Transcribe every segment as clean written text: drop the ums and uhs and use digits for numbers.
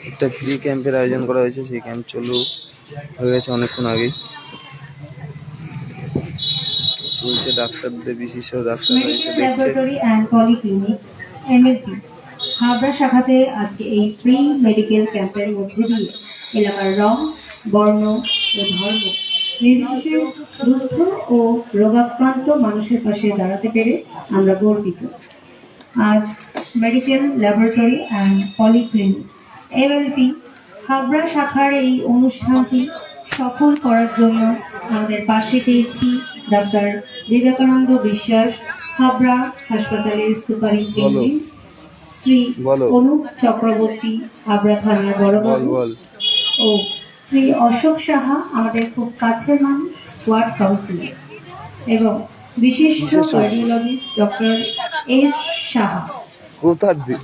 একটা ফ্রি ক্যাম্পের আয়োজন করা হয়েছে, সেই ক্যাম্প চালু হয়ে গেছে অনেকক্ষণ আগেই। চলছে, ডাক্তারদের বিশেষ ডাক্তাররা এসে দেখছে। হাবড়া শাখাতে আজকে এই ফ্রি মেডিকেল ক্যাম্পের মধ্যে দিয়ে এলাকার রং, বর্ণ ও ধর্ম নির্বিশেষে দুস্থ ও রোগাক্রান্ত মানুষের পাশে দাঁড়াতে পেরে আমরা গর্বিত। আজ medical laboratory and polyclinic MLP Habra শাখার এই অনুষ্ঠানটি সফল করার জন্য আমাদের পাশে পেয়েছি ডক্টর বিবেকানন্দ বিশ্বাস, হাবড়া হাসপাতালের সুপারিনটেন্ডেন্ট, শ্রী অনুপ চক্রবর্তী, হাবড়া থানার বড়বাবু, ও শ্রী অশোক সাহা, আমাদের খুব কাছের মানুষ, ওয়ার্ড কাউন্সিলর, এবং বিশিষ্ট কার্ডিওলজিস্ট ডক্টর এস সাহা। কোথার দিক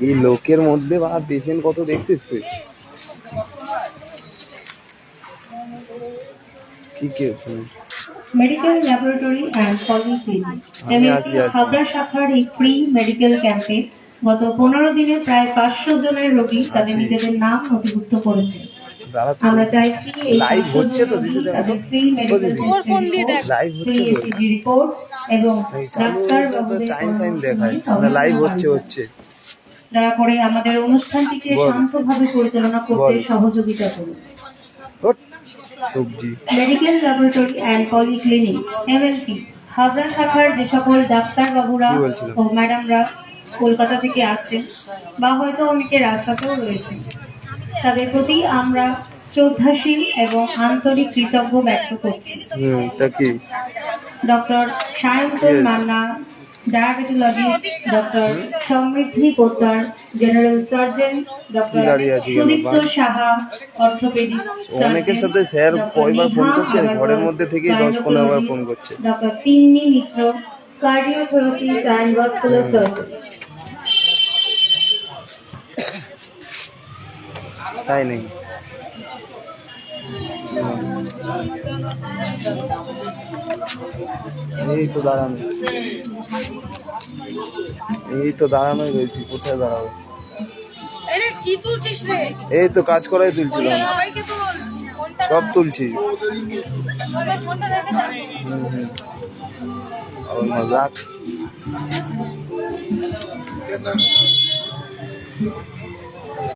এই লোকের মধ্যে বা পেশেন্ট কত দেখছিস তুই? কি কি medical laboratory and polyclinic Habra শাখার এই ফ্রি মেডিকেল ক্যাম্পে গত 15 দিনে প্রায় 500 জনের রোগী তাদের নিজেদের নাম নথিভুক্ত করেছে। আমরা চাইছি এই লাইভ হচ্ছে তো দিদি, তাদের ফ্রি মেডিকেল লাইভ হচ্ছে ইসিজি রিপোর্ট এবং ডাক্তার বাবুদের টাইম দেখায় লাইভ হচ্ছে। দয়া করে আমাদের অনুষ্ঠানটিকে শান্তভাবে পরিচালনা করতে সহযোগিতা করুন। Medical laboratory and polyclinic MLP Habra শাখার যে সকল ডাক্তার বাবুরা ও ম্যাডামরা কলকাতা থেকে আসছেন বা হয়তো অনেকে রাস্তাতেও রয়েছেন, তাদের প্রতি আমরা শ্রদ্ধাশীল এবং আন্তরিক কৃতজ্ঞ ব্যক্ত করছি। Doctor Sayantan Manna, diabetologist doctor Samriddhi Poddar, general surgeon doctor Sudipta Saha, orthopaedic অনেকের সাথে স্যার কয়বার ফোন করছে, ঘরের মধ্যে থেকে 10-15 বার ফোন করছে। Doctor Tinni Mitra, cardiotherapist and vascular surgeon. তাই নেই এই তো দাঁড়ানোই রয়েছি, কোথায় দাঁড়াবো? এই তো কাজ করাই তুলছিলাম, সব তুলছি। রাখ।